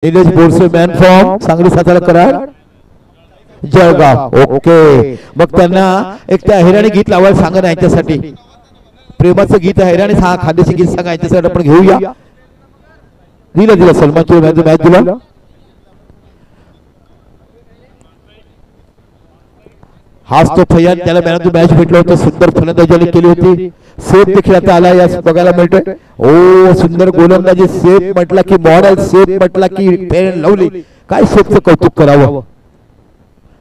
Nilesh Borse man from Sangli Satara Karad Jalgaon. Okay मग त्यांना एक त्या हैराणी गीत लावायला सांगा यांच्यासाठी. प्रेमाचं गीत आहे हैराणी खांद्याचे गीत सांगा यांच्यासाठी आपण घेऊया. दिला सलमानची मॅच दिला. हाच तो फैयान त्याला मॅन ऑफ द मॅच भेटलं होतं. सुंदर फलंदाजी केली होती. सेफ देखील आता आला या बघायला मिळतोय. ओ सुंदर गोलंदाजी. सेफ म्हटला की मॉडेल, सेफ म्हटला की फेअर लवली. काय सेफचं कौतुक करावं.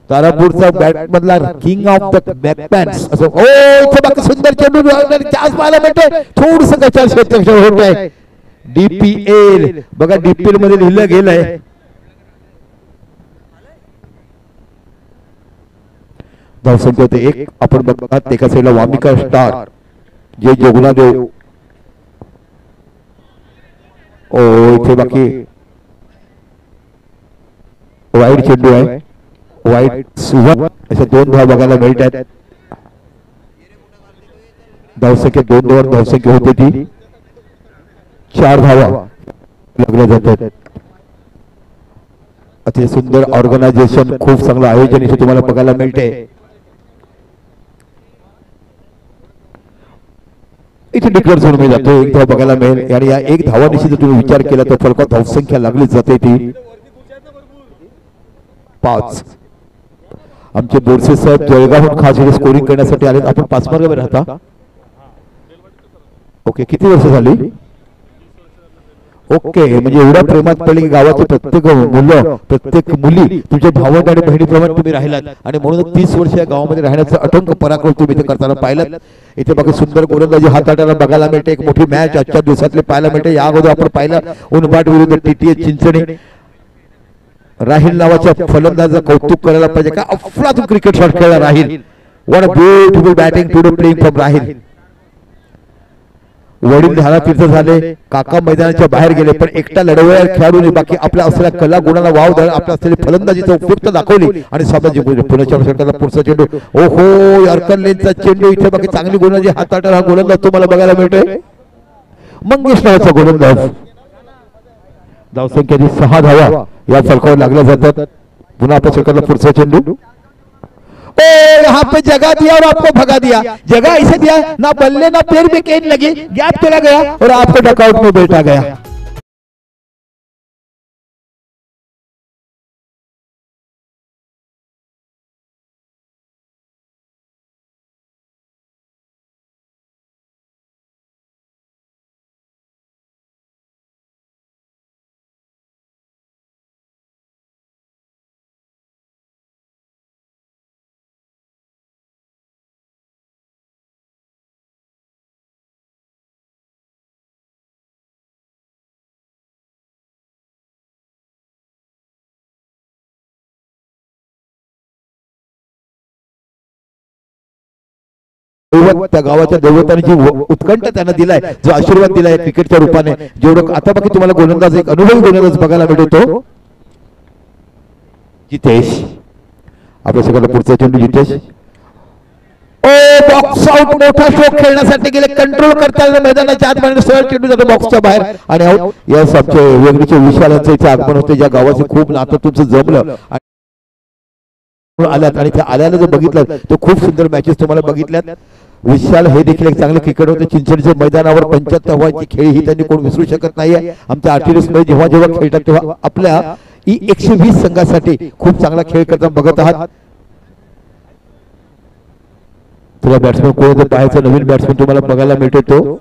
तारापूरचा बॅट मधला किंग ऑफ द बॅकपॅन्स असं. ओ इथे बाकी सुंदर चेंडू चान्स पाहायला मिळतोय. थोडस कचाल क्षेत्ररक्षण होत आहे. डीपीएल बघा डीपीएल मध्ये लिहिलं गेलंय. धावसंख्या होते एक. आपण बघतात एका साईडला वामिका स्टार जे जोगुणादेव. ओ इथे बाकी वाईट चेंडू आहे. वाईट सुवर्ण अशा दोन धाव बघायला मिळतात. धावसंख्या 2 धावसंख्या होती ती 4 धावा लागल्या जातात. अतिशय सुंदर ऑर्गनायझेशन, खूप चांगलं आयोजन इथे तुम्हाला बघायला मिळते. इथे डिक्लेअर झोन मध्ये जातो. एक धाव बघायला मिळेल आणि या एक धावानिशी जर तुम्ही विचार केला तर फलकात धावसंख्या लागली जाते ती 5. आमचे बोरसे साहेब जळगावहून खास स्कोरिंग करण्यासाठी आले. आपण 5 मार्गावर राहता. ओके किती वर्ष झाली. ओके म्हणजे एवढ्या प्रेमात पडले की गावाचे प्रत्येक मुलं प्रत्येक मुली तुमच्या भावंड आणि बहिणीप्रमाणे तुम्ही राहिलात आणि म्हणून 30 वर्ष या गावामध्ये राहण्याचा अटंक पराक्रम तुम्ही इथे करताना पाहिलात. इथे बाकी सुंदर गोलंदाजी हाताळायला बघायला मिळते. एक मोठी मॅच आजच्या दिवसातले पाहायला मिळते. या अगोदर आपण पाहिलं उनबाट विरुद्ध टीटीएस चिंचणी. राहिल नावाच्या फलंदाजाचं कौतुक करायला पाहिजे. का अफलातून क्रिकेट शॉट खेळला राहिल. What a beautiful batting today playing from राहिल. वडील धारा तीर्थ झाले. काका मैदानाच्या बाहेर गेले पण एकटा लढवया खेळाडूने बाकी आपल्या असलेल्या कला गुणाला वाव द्यायला आपल्या असलेली फलंदाजीचा उपयुक्त दाखवली आणि सामनाची पुण्याच्या षटकाला पुढचा चेंडू. ओहो यॉर्कर लेनचा चेंडू. इथे बाकी चांगली गोलंदाजी हाताळणारा हा गोलंदाज तुम्हाला बघायला मिळतोय. मंगेश नावाचा गोलंदाज. धावसंख्या 6 धावा या फलकावर लागल्या जातात. पुन्हा आपल्या षटकाला पुढचा चेंडू. ओ यहाँ पे जगह दिया और आपको भगा दिया. जगह इसे दिया ना बल्ले ना पैर में गेंद लगी. गैप चला गया और आपको डकआउट में बैठा गया. त्या गावाच्या देवतांनी जी उत्कंठ त्यांना दिलाय, जो आशीर्वाद दिलाय क्रिकेटच्या रूपाने, जेवढं आता बाकी तुम्हाला गोलंदाज एक अनुभवी गोलंदाज बघायला मिळतो. जितेश आपल्या सगळ्याला पुढचा चेंडू. जितेश ओ बॉक्स आउट. मोठा शॉट खेळण्यासाठी गेले. कंट्रोल करताना मैदानाच्या आत मारणे सरळ चेंडू जातो बॉक्सच्या बाहेर आणि आउट. यस आमचे वेगळीचे विशालांचे इथे आगमन होते. ज्या गावाचे खूप नातं तुमचं जमलं आल्यात आणि त्या आल्याला जर बघितलं तर खूप सुंदर मॅचेस तुम्हाला बघितल्यात. विशाल हे देखील एक चांगले क्रिकेट होते. चिंचणीच्या मैदानावर 75 खेळ ही त्यांनी कोण विसरू शकत नाहीये. आमच्या आर्टिलर्स मध्ये जेव्हा जेव्हा खेळतात तेव्हा आपल्या 120 संघासाठी खूप चांगला खेळ करताना बघत आहात. तुला बॅट्समन कोण पाहायचं नवीन बॅट्समन तुम्हाला बघायला मिळतो तो.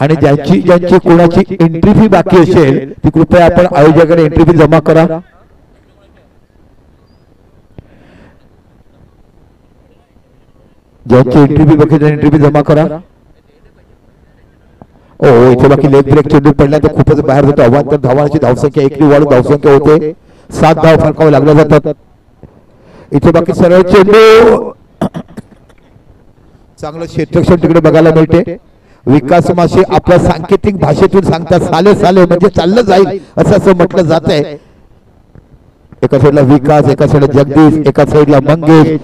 आणि ज्यांची कोणाची एंट्री फी बाकी असेल ती कृपया आपण आयोजकांना एंट्री फी जमा करा. ज्यांची एंट्री फी बाकी एंट्री फी जमा करा. ओ इथे बाकी लेग ब्रेक चेंडू पडला तर खूपच बाहेर जातो. अवांतर धावांची धावसंख्या एकरी वाढून धावसंख्या होते 7 धाव फलकावर लागल्या जातात. इथे बाकी सरळ चेंडू. चांगलं क्षेत्ररक्षण तिकडे बघायला मिळते. विकास माशी आपल्या सांकेतिक भाषेतून सांगतात साले साले म्हणजे चाललं जाईल असं म्हटलं जात आहे. एका साईडला विकास, एका साईडला जगदीश, एका साईडला मंगेश.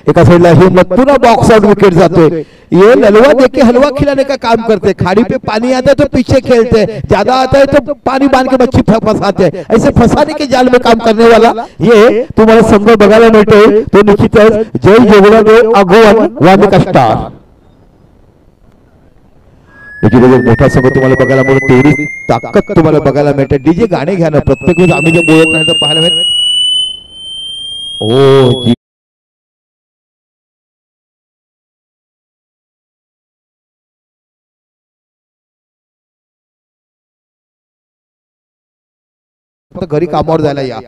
एका साइडला हिम्मत पुनः बॉक्स आउट विकेट जाते। ये नलवा देके हलवा खिलाने का काम करते, खाड़ी पे पानी आता है तो पीछे खेलते, ज्यादा आता है तो पानी बांध के मच्छी फंसाते, ऐसे फंसाने के जाल में काम करने वाला ये तुम्हाला संघ बघायला मिळतोय। तो निश्चितच जय जोगुणादेव अगोवन वामिका स्टार मोठा संघ तुम्हाला बघायला मिळतो, तेवढी ताकद तुम्हाला बघायला मिळते। डीजे गाणे घ्या ना, प्रत्येक वेळेस आम्ही जे बोलत नाही तर पाहायला मिळत। ओ घरी कामावर जायला या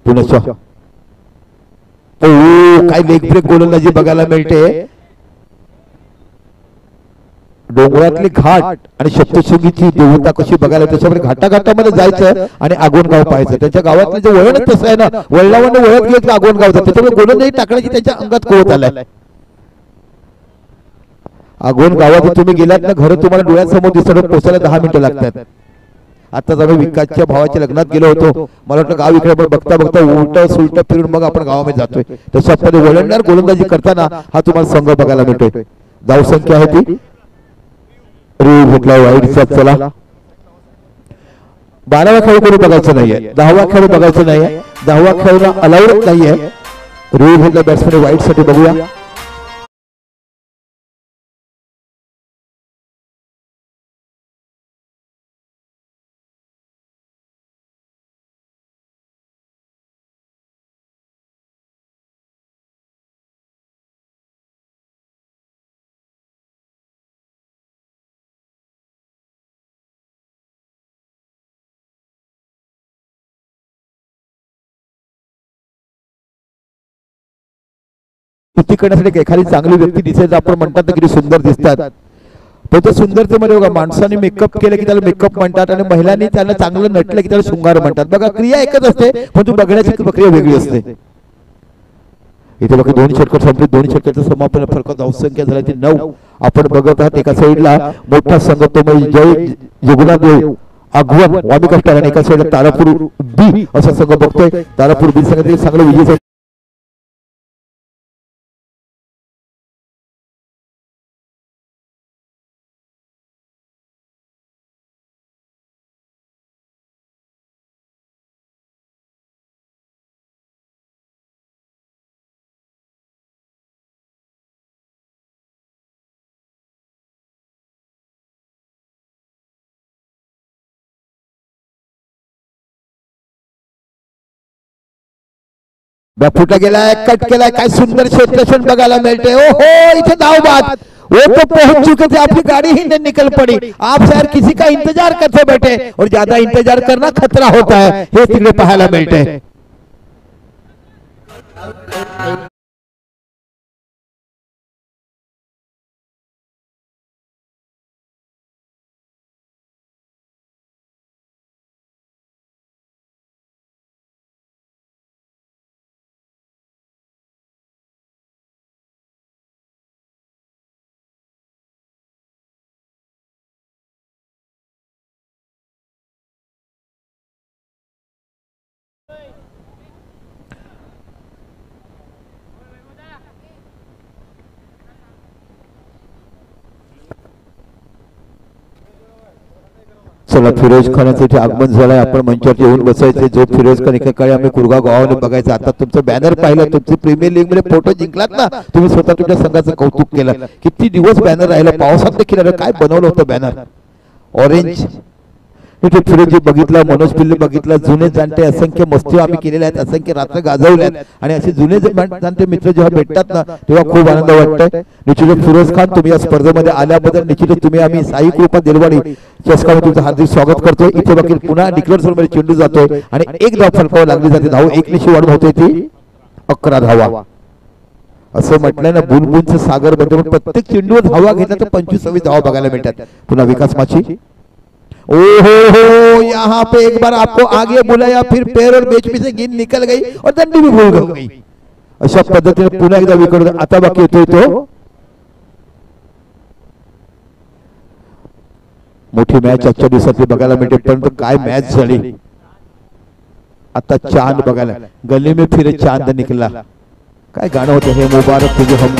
पुन्हा। ओ काय लेग ब्रेक गोलंदाजी बघायला मिळते। डोंगरातले घाट आणि सप्तशृंगीची देवता कशी बघायला, त्याच्यामध्ये घाटाघाटामध्ये जायचं आणि आगोनगाव पाहायचं। त्याच्या गावातलं जे वळण तसं आहे ना, वळणावरनं वळत गेलं आगोनगावचं, त्याच्यामुळे गोलंदाजी टाकण्याची त्याच्या अंगात कुवत आलाय। आगोन गावात तुम्ही गेलात ना, घर तुम्हाला डोळ्यासमोर दिसत, पोचायला 10 मिनिटं लागतात। आता आम्ही विकासच्या भावाच्या लग्नात गेलो होतो, मला वाटलं गाव इकडे पण बघता बघता उलट सुलट फिरून मग आपण गावामध्ये जातोय। तशा पद्धतीने वळणदार गोलंदाजी करताना हा तुम्हाला संघ बघायला मिळतोय। धाव संख्या आहे ती रे भेटला वाईटचा। चला 12वा खेळ कोणी बघायचं नाहीये, 10वा खेळ बघायचं नाहीये, 10वा खेळ अलाउड नाहीये। रे भेटला बॅट्समॅन वाईट साठी बघूया। स्तुती करण्यासाठी एखादी चांगली व्यक्ती दिसेल, आपण म्हणतात किती सुंदर दिसतात, पण त्या सुंदरतेमध्ये बघा माणसाने मेकअप केलं की त्याला मेकअप म्हणतात आणि महिलांनी त्याला चांगलं नटलं की त्याला शृंगार म्हणतात। बघा क्रिया एकच असते पण तू बघण्याची प्रक्रिया वेगळी असते। इथे बघा दोन्ही षटकर संपले, दोन्ही षटकाचं समापन फरक धावसंख्या झाली ती 9। आपण बघत आहात एका साइडला मोठा संघ तो म्हणजे जय जोगुणादेव अगवन वामिका स्टार आणि एका साइडला तारापूर बी असा संघ बघतोय। तारापूर बी संघातील चांगलं विजय फुटला गेलाय, कट केलाय, काय सुंदर क्षेत्रक्षण बघायला मिळते। ओहो इथे धाव बाद, वो तो पहुंच चुके थे, आपली गाड़ी ही नहीं निकल पड़ी। आप शायद किसी का इंतजार करते बैठे और ज्यादा इंतजार करना खतरा होता है, हे तिकडे पाहायला मिळते। चला फिरोज खानाचं इथे आगमन झालंय, आपण मंचावर येऊन बसायचे। जो फिरोज खान एका काळी आम्ही कुरगाव गावाने बघायचा, आता तुमचं बॅनर पाहिलं, तुमची प्रीमियर लीग मध्ये फोटो जिंकलात ना, तुम्ही स्वतः तुमच्या संघाचं कौतुक केलं। किती दिवस बॅनर राहिला, पावसात देखील काय बनवलं होतं बॅनर ऑरेंज। इथे फिरोजी बघितला, मनोज पिल्ले बघितला, जुने जाणते असंख्य मस्ती आम्ही केलेल्या आहेत, असंख्य रात्र गाजवल्यात आणि असे जुने जाणते मित्र जेव्हा भेटतात ना तेव्हा खूप आनंद वाटतोय। निश्चितच फिरोज खान तुम्ही या स्पर्धेमध्ये आल्याबद्दल निश्चितच तुम्ही आम्ही साई कृपा देलवाडी चषकामध्ये तुमचं हार्दिक स्वागत करतोय। इथे बघील पुन्हा डिक्लेअर मध्ये चेंडू जातोय आणि एक धाव फलकावर लागली जाते। धाव 1 वाढून होते ती 11 धावा। असं म्हटलंय ना बुलबुलचं सागर बनतो, प्रत्येक चेंडूवर धावा घेतला तर 25-26 धावा बघायला मिळतात। पुन्हा विकास माची ओहो यहाँ पे एक बार आपको आगे बुलाया, फिर पैर और बीच में से गेंद निकल गई और दंडी भी भूल गई। अशा पद्धतीने पुन्हा एकदा विकेट आता बाकी होतोय तो मोठी मॅच आजच्या दिवसातली बघायला मिळते, परंतु काय मॅच झाली। आता चांद बघायला, गली में फिर चांद निकला, काय गाणं होतं हे, मुबारक तुझे हम.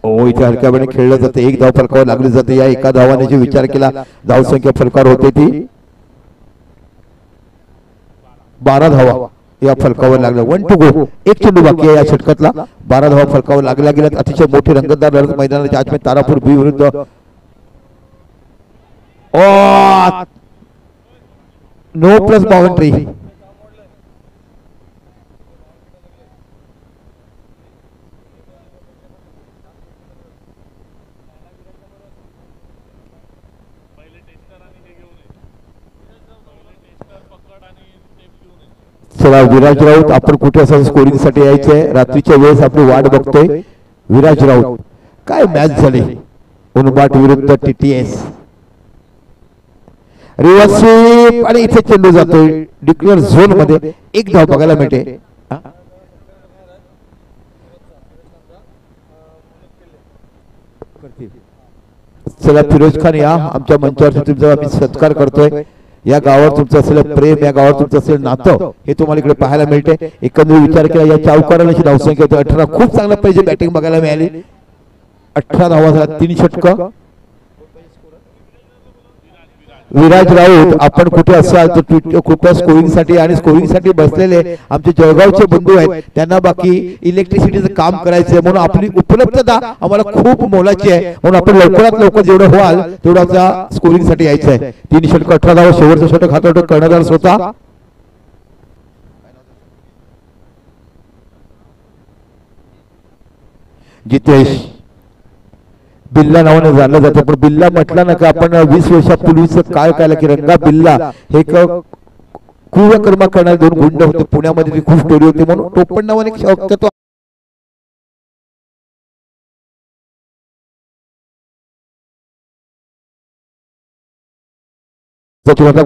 ओ इथे हलक्या वेळेने खेळलं जातं, एक धाव फलकावर लागली जाते. या एका धावाने जे विचार केला धावसंख्या फलकावर होते ती 12 धावा या फलकावर लागल्या. 1 to go, एक चेंडू बाकी आहे या षटकातला. 12 धावा फलकावर लागल्या गेल्यात. अतिशय मोठी रंगतदार लढत मैदानाच्या आज तारापूर बी विरुद्ध नो प्लस बाउंड्री. चला विराज राऊत, आपण कुठे असं स्कोरिंग साठी यायचंय, रात्रीच्या वेळेस आपली वाट बघतोय. विराज राऊत, काय मॅच झाली उनबाट विरुद्ध TTS. रिव्हर्स स्वीप आणि इथे चेंडू जातोय डिक्लेअर झोन मध्ये. एक धाव बघायला मिळते. चला फिरोज खान या आमच्या मंचावर, तुमचा आम्ही सत्कार करतोय. या गावावर तुमचं असलेलं प्रेम, या गावावर तुमचं असलेलं नातं हे तुम्हाला इकडे पाहायला मिळते. एकंदरीत विचार केला या चौकाराला धावसंख्या होती 18. खूप चांगल्या पाहिजे बॅटिंग बघायला मिळाली. 18 धावा झाल्या, 3 षटकं. विराज राऊत, आपण कुठे असाल तर कृपया स्कोरिंग साठी आणि स्कोरिंग साठी बसलेले आमचे जळगावचे बंधू आहेत, त्यांना बाकी इलेक्ट्रिसिटीचं काम करायचंय म्हणून आपली उपलब्धता आम्हाला खूप मोलाची आहे. म्हणून आपण लवकरात लवकर जेवढं व्हाल तेवढा स्कोरिंग साठी यायचं आहे. 3 षटक 18 धावा. शेवटचं षटक हातात कर्णधार स्वतः जितेश. बिल्ला नावाने जाणलं जातं, पण बिल्ला म्हटला ना का आपण 20 वर्षापूर्वीच काय काय की रंगा बिल्ला हे क्रूरकर्म करणारे 2 गुंड होते पुण्यामध्ये, खूप स्टोरी होती. म्हणून टोपण नावाने शक्यतो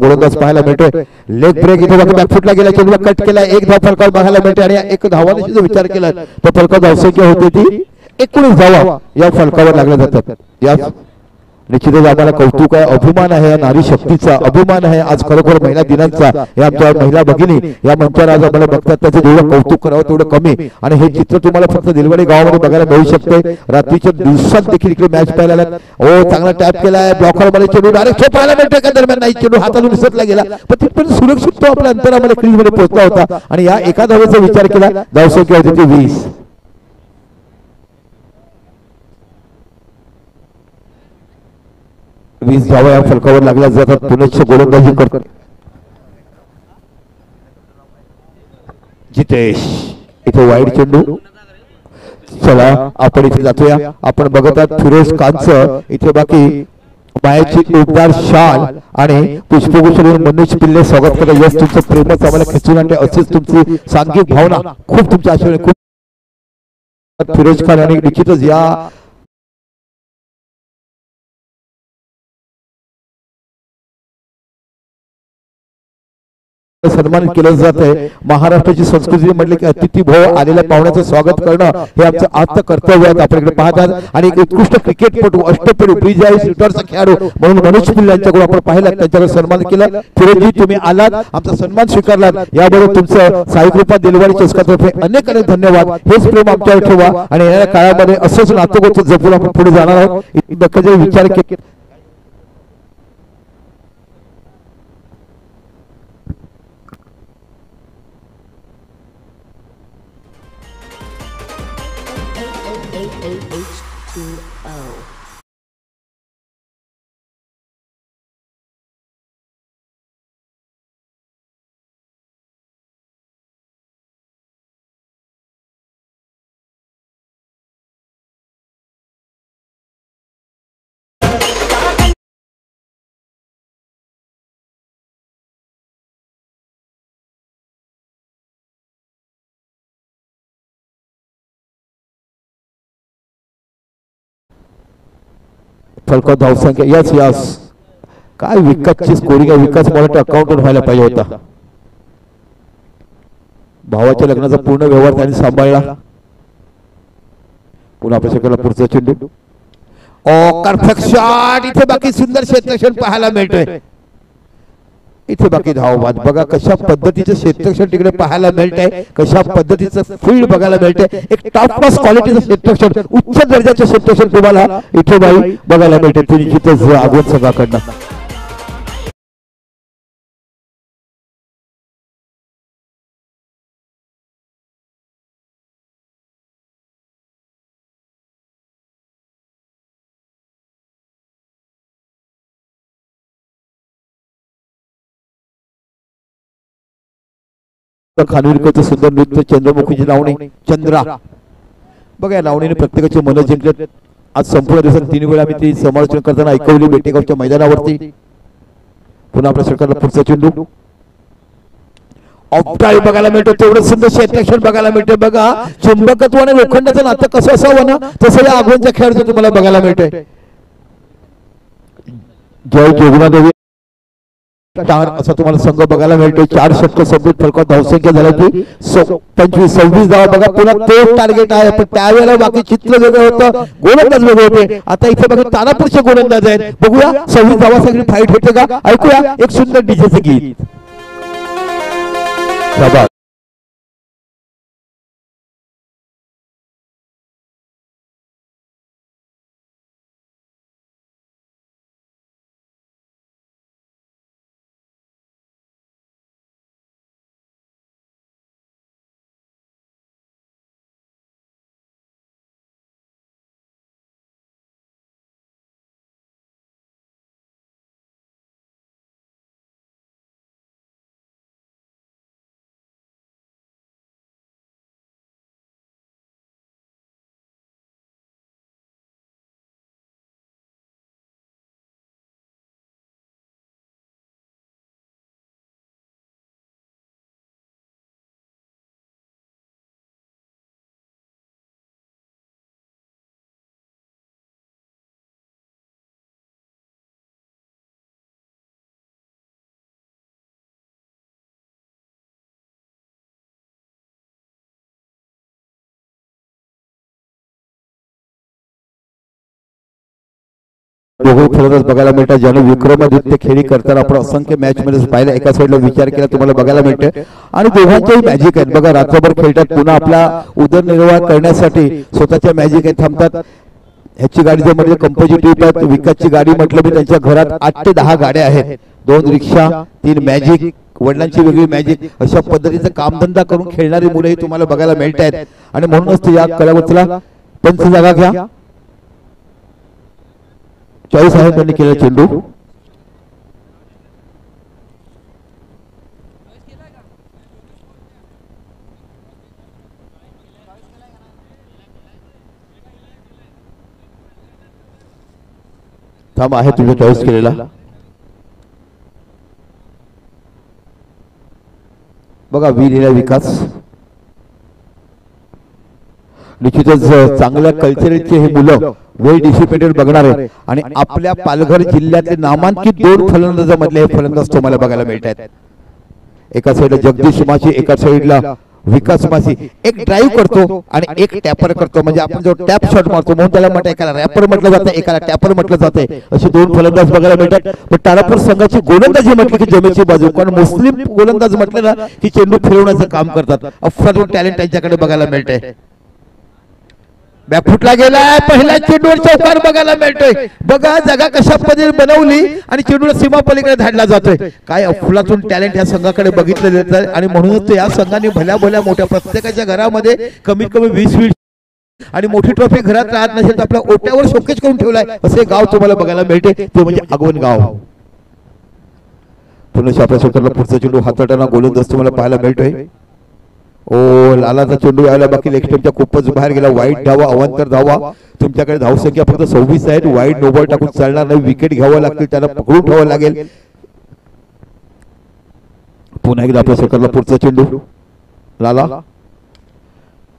गोलंदाज पाहायला मिळतोय. लेग ब्रेक इथे बॅकफुटला गेला, चेंडूला कट केला, एक धाव फलकावर पाहायला मिळते. आणि एक धावाने जो विचार केला तो फलकावर धावसंख्या होती ती 19 धावा या फलकावर लागल्या जातात. या निश्चितच आम्हाला कौतुक आहे, अभिमान आहे, नारी शक्तीचा अभिमान आहे. आज खरोखर महिला दिनांचा या आमच्या महिला भगिनी या मंचावर आज आम्हाला बघतात, त्याचं जेवढं कौतुक करावं तेवढं कमी. आणि हे चित्र तुम्हाला फक्त दिलवाडी गावामध्ये बघायला मिळू शकते. रात्रीच्या दिवसात देखील इकडे मॅच पाहायला चांगला टॅप केलाय, ब्लॉकर मध्ये चेंडू डायरेक्ट पाहायला मिळतोय का दरम्यान नाही, चेंडू हातातून विसरला गेला, पण तिथपर्यंत सुरक्षित तो आपल्या अंतरामध्ये क्रीज मध्ये पोहोचला होता. आणि या एका धावेचा विचार केला धावसंख्या होती ती 20. 20 धावा या फलकावर लागल्या जातात. पुनश्च गोलंदाजी करतो जितेश. इथे वाईड चेंडू. चला आपण इथे जातोया. आपण बघत आहात फिरोज खानचं इथे बाकी मायाची उबदार शाल आणि पुष्पगुच्छ मनोज पिल्ले स्वागत करतात. यस तुमचं प्रेमच आम्हाला खेचून आणते, असेच तुमची सांघिक भावना खूप तुमच्या आशीर्वाद खूप. फिरोज खान आणि निश्चितच या सन्मान केलं जात आहे. महाराष्ट्राची संस्कृती म्हटले की अतिथी भाव आलेल्या पाहुण्याचं स्वागत करणं हे आमचं आजचं कर्तव्य आहे. आपण इकडे पाहतात आणि एक उत्कृष्ट क्रिकेटपटू अष्टपैलू ब्रिज शूटरचा खेळाडू म्हणून मनोज पिल्ले यांच्याकडून आपण पाहिलं, त्यांच्याकडे सन्मान केला. फिरोजी तुम्ही आलात, आमचा सन्मान स्वीकारलात, याबरोबर तुमचं साई कृपा दिलवाडी चषकातर्फे अनेक अनेक धन्यवाद. हेच प्रेम आमच्यावर ठेवा आणि येणाऱ्या काळामध्ये असंच नातं जपून आपण पुढे जाणार आहोत. विचार केला फलकावर धावसंख्या. यस यस काय विकासची स्कोरिंग आहे. विकास मला अकाउंट व्हायला पाहिजे होता. भावाच्या लग्नाचा पूर्ण व्यवहार त्यांनी सांभाळला. पुन्हा प्रेक्षकाला पुढचा चेंडू परफेक्ट शॉट. इथे बाकी सुंदर क्षेत्ररक्षण पाहायला मिळतोय. इथे बाकी धावबाद बघा कशा पद्धतीचं क्षेत्ररक्षण तिकडे पाहायला मिळतंय, कशा पद्धतीचं फील्ड बघायला मिळतंय. एक टॉप क्लास क्वालिटीचं क्षेत्ररक्षण, उच्च दर्जाचं क्षेत्ररक्षण तुम्हाला इथे बाई बघायला मिळते. ते निश्चितच आगवण संघाकडनं. खानविलकरचं सुंदर नृत्य, चंद्रमुखीची लावणी चंद्रा बघा. या लावणीने प्रत्येकाचे मन जिंकले. आज संपूर्ण दिवसात 3 वेळा मी ती समालोचन करताना ऐकवली बेटेगावच्या मैदानावरती. पुन्हा आपल्या सरकारला पुढचा चेंडू ऑफटाळी बघायला मिळतो. तेवढं सुंदर क्षेत्ररक्षण बघायला मिळते. बघा चुंबकत्व आणि लोखंडाचं नातं कसं असावं ना तसं या आगवणच्या खेळाचं तुम्हाला बघायला मिळतंय. जय जोगनादेवी असं तुम्हाला संघ बघायला मिळतो. 4 षटक संपीत फलकात धावसंख्या झाली की 25-26 धावा. बघा पुन्हा तोच टार्गेट आहे, पण त्यावेळेला बाकी चित्र वेगळं होतं, गोलंदाज वेगळे होते. आता इथे बघा तानापूरचे गोलंदाज आहेत. बघूया 26 धावा सगळी फाईट होते का. ऐकूया एक सुंदर डीजेचं गीत. दोघे फलंदाज बघायला मिळतात. ज्याने विक्रमादित्य खेळी करताना आपण असंख्य मॅच मध्ये पाहिलं. एका साईडला विचार केला तुम्हाला बघायला मिळते आणि दोघांच्याही मॅजिक आहेत. बघा रात्रभर खेळतात, पुन्हा आपला उदरनिर्वाह करण्यासाठी स्वतःच्या मॅजिक आहेत, थांबतात. ह्याची गाडी जर म्हणजे कंपोजिट ट्रिप आहे. विकासची गाडी म्हटलं मी त्यांच्या घरात 8 ते 10 गाड्या आहेत, 2 रिक्षा, 3 मॅजिक, वडिलांची वेगळी मॅजिक. अशा पद्धतीचं कामधंदा करून खेळणारी मुलंही तुम्हाला बघायला मिळत आहेत. आणि म्हणूनच या कलावतीला पंच जागा घ्या. 40 आहे त्यांनी केलेला चेंडू. थांब आहे तुझ्या चॉईस केलेला. बघा वीर विकास निश्चितच चांगल्या कल्चरचे हे मुलं वेल डिसिप्लिनेटेड बघणार आहे. आणि आपल्या पालघर जिल्ह्यातले नामांकित 2 फलंदाजांमधले हे फलंदाज तुम्हाला बघायला मिळतात. एका साईडला जगदीश माशी, एका साईडला विकास मासी. एक ड्राईव्ह करतो आणि एक टॅपर करतो. म्हणजे आपण जो टॅप शॉट मारतो म्हणून त्याला म्हणतात, एकाला रॅपर म्हटलं जातं, एकाला टॅपर म्हटलं जाते. असे 2 फलंदाज बघायला मिळतात. पण तारापूर संघाची गोलंदाजी म्हटली की जमेची बाजू. कारण मुस्लिम गोलंदाज म्हटलं ना की चेंडू फिरवण्याचं काम करतात. अफलातून टॅलेंट त्यांच्याकडे बघायला मिळते. बॅकफुटला गेलाय, पहिल्या चेंडूवर चौकार बघायला मिळतोय. बघा जागा कशा पद्धतीने बनवली आणि चेंडूला सीमा पलीकडे धाडला जातोय. काय अफलातून टॅलेंट या संघाकडे बघितलं जातं. आणि म्हणूनच या संघाने भल्या भल्या मोठ्या प्रत्येकाच्या घरामध्ये कमीत कमी 20 आणि मोठी ट्रॉफी घरात राहत नसेल तर आपल्या ओट्यावर शोकेज करून ठेवलाय असे गाव तुम्हाला बघायला मिळते. ते म्हणजे आगवण गाव. पुन्हा आपल्या स्वतःला पुढचा चेंडू हाताळताना गोलंदाज तुम्हाला पाहायला मिळतोय. ओ लालाचा चेंडू यायला बाकी लेग स्टंपच्या खूपच बाहेर गेला. वाईट धावा, अवांतर धावा. तुमच्याकडे धावसंख्या फक्त 26 आहेत. वाईट नो बॉल टाकून चालणार नाही. विकेट घ्यावं लागतील, त्याला पकडून ठेवावं लागेल. पुन्हा एकदा आपल्या सरकारला पुढचा चेंडू लाला.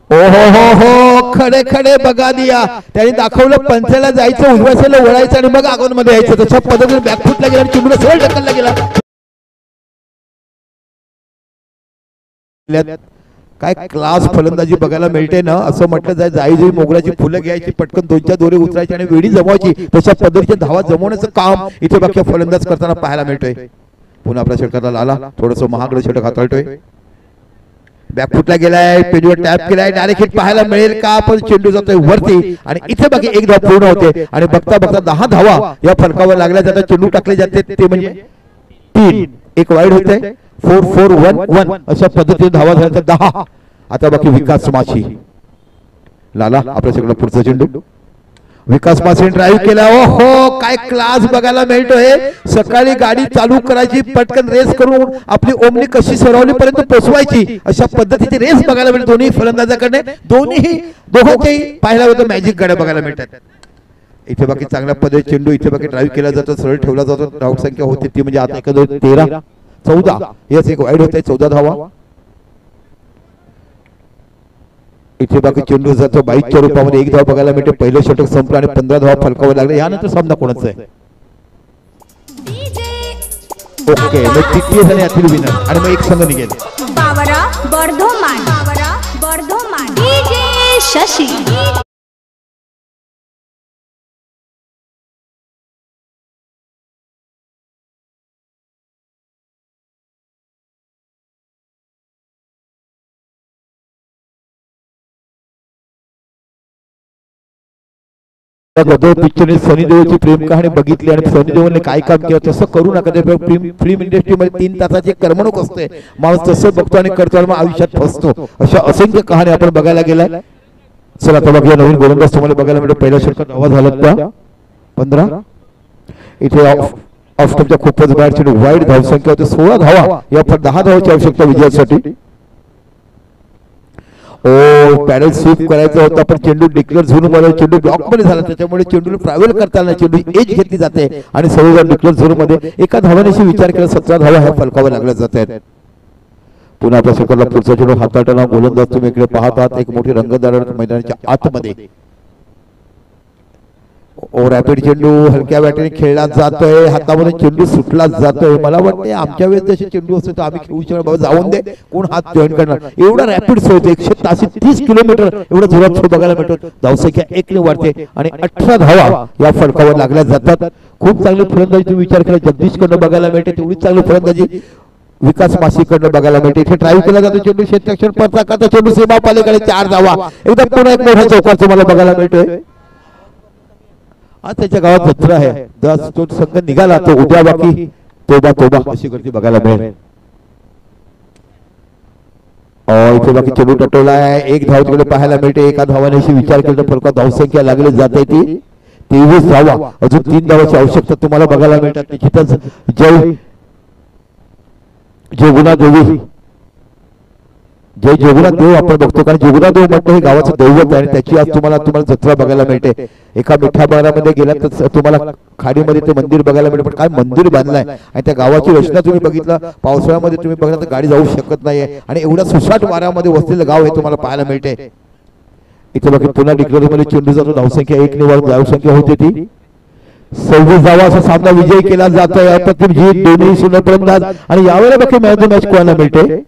ओ हो हो हो खडे खडे बघा दिया. त्यांनी दाखवलं पंचाला जायचं, उजव्या साईडला वळायचं आणि मग आगवण मध्ये यायचं. तशा पद्धतीने बॅकफुटला गेला आणि चेंडूला सरळ ढकलला गेला. काय क्लास फलंदाजी बघायला मिळते ना. असं म्हटलं जाय जाई मोगऱ्याची फुलं घ्यायची, पटकन 2-4 दोरे उचलायची आणि वेळी जमवायची, तशा पद्धतीचे धावा जमवण्याचं काम इथे बाकी फलंदाज करताना पाहायला मिळतोय. पुन्हा आपल्या षटकाला आला, थोडंसं महागडं षटक हाताळतोय. बॅकफुटला गेलाय, पेजवर टॅप केलाय, डायरेक्ट हिट पाहायला मिळेल का. पण चेंडू जातोय वरती आणि इथे बाकी एक धाव पूर्ण होते आणि बघता बघता 10 धावा या फलकावर लागल्या जातात. चेंडू टाकले जाते ते म्हणजे 3, एक वाईड होते. 4-4-1-1 अशा पद्धतीने धावा झाल्या 10. आता बाकी विकास माशी. लाला आपल्या सगळं पुढचा चेंडू. विकास मासे ड्राईव्ह केला. ओहो काय क्लास बघायला मिळतोय. सकाळी गाडी चालू करायची, पटकन रेस करून आपली ओमनी कशी सरवली पर्यंत पोहोचवायची, अशा पद्धतीची रेस बघायला मिळते दोन्ही फलंदाजाकडे. दोघांचेही पाहायला होतं मॅजिक गाड्या बघायला मिळतात. इथे बाकी चांगल्या पद्धतीने चेंडू इथे बाकी ड्राईव्ह केला जातो, सरळ ठेवला जातो. धाव संख्या होते ती म्हणजे आता 13-14 हेच एक वाईड होते. 14 धावा. इथे बाकी चेंडू जातो 22च्या रूपामध्ये, एक धाव बघायला मिळते. पहिलं षटक संपलं आणि 15 धावा फलकावर लागले. यानंतर सामना कोणाचा आहे. ओके मग तृतीय झाले यातील विनर आणि मग एक संघ निघेल. बावरा बर्धमान डीजे शशी. गदर पिक्चरने सनी देओलची प्रेम कहाणी बघितली आणि सनी देओलने काय काम केलं तसं करू नका. फिल्म इंडस्ट्रीमध्ये 3 तासाची करमणूक असते, माणूस तसं बघतो आणि करतो आणि मग आयुष्यात फसतो. अशा असंख्य कहाणी आपण बघायला गेलाय. चला तर बघूया नवीन गोलंदाज तुम्हाला बघायला मिळतो. पहिल्या षटकात धावा झाल्यात त्या 15. इथे ऑफस्टॉपच्या खूपच बाहेर चेंडू, वाईड धाव संख्या होते 16 धावा. या 10 धावाची आवश्यकता विजयासाठी. पॅडल स्वीप करायचा होता पण चेंडू डिक्लेअर झोन मध्ये, चेंडू ब्लॉक मध्ये झाला, त्याच्यामुळे चेंडूला ट्रॅव्हल करताना चेंडू एज घेतली जाते आणि सर्वजण डिक्लेअर झोन मध्ये एका धावानेशी विचार केला 17 धावा ह्या फलकावर लागल्या जात आहेत. पुन्हा आपल्या षटकाला पुढचा चेंडू हाताळताना गोलंदाज तुम्ही इकडे पाहत आहात. एक मोठी रंगतदार मैदानाच्या आतमध्ये रॅपिड चेंडू हलक्या बॅटरीने खेळला जातोय, हातामध्ये चेंडू सुटला जातोय. मला वाटतं आमच्या वेळेस जसे चेंडू असतो तर आम्ही खेळू शकतो, बाबा जाऊन दे कोण हात जॉईन करणार. एवढा रॅपिड थ्रो होतो, 130 किलोमीटर एवढा जोरात थ्रो बघायला मिळतो. धावसंख्या 1 ने वाढते आणि 18 धावा या फलकावर लागल्या जातात. खूप चांगली फलंदाजी तुम्ही विचार केला जगदीश कडनं बघायला मिळते, तेवढी चांगली फलंदाजी विकास माशीकडनं बघायला मिळते. इथे ड्राईव्ह केला जातो, चेंडू क्षेत्ररक्षण परता करता चेंडू सीमा पालेकडे 4 धावा. एकदा पुन्हा एक मोठा चौकार तुम्हाला बघायला मिळतोय. आज त्याच्या गावात जत्रा आहे, तो संघ निघाला तो उद्या बाकी तोबा तोबा अशी गर्दी बघायला मिळेल. इथे बाकी चेंडू टटोलाय, 1 धाव तिकडे पाहायला मिळते. एका धावाने विचार केला तर फलकात धावसंख्या लागली जाते ती 23 धावा. अजून 3 धावाची आवश्यकता तुम्हाला बघायला मिळतात. निश्चितच जय जोगुनाथ देव आपण बघतो, कारण जोगुनाथ देव म्हणतो हे गावाचं दैवत आहे आणि त्याची आज तुम्हाला जत्रा बघायला मिळते. एका मिठा बारामध्ये गेला तर तुम्हाला खाडीमध्ये ते मंदिर बघायला मिळते. पण काय मंदिर बांधलंय आणि त्या गावाची रचना तुम्ही बघितलं, पावसाळ्यामध्ये तुम्ही बघितलं तर गाडी जाऊ शकत नाहीये आणि एवढ्या सुसाट वाऱ्यामध्ये वसलेलं गाव हे तुम्हाला पाहायला मिळते. इथे बाकी पुन्हा डिक्लेअर मध्ये चेंडू जातो, धावसंख्या 1 ने वाढून धावसंख्या होते ती 26 धावा. असा सामना विजयी केला जातोय. अप्रतिम जीत दोन्ही सुंदर फलंदाज आणि यावेळेला बाकी मॅच कोणाला मिळते.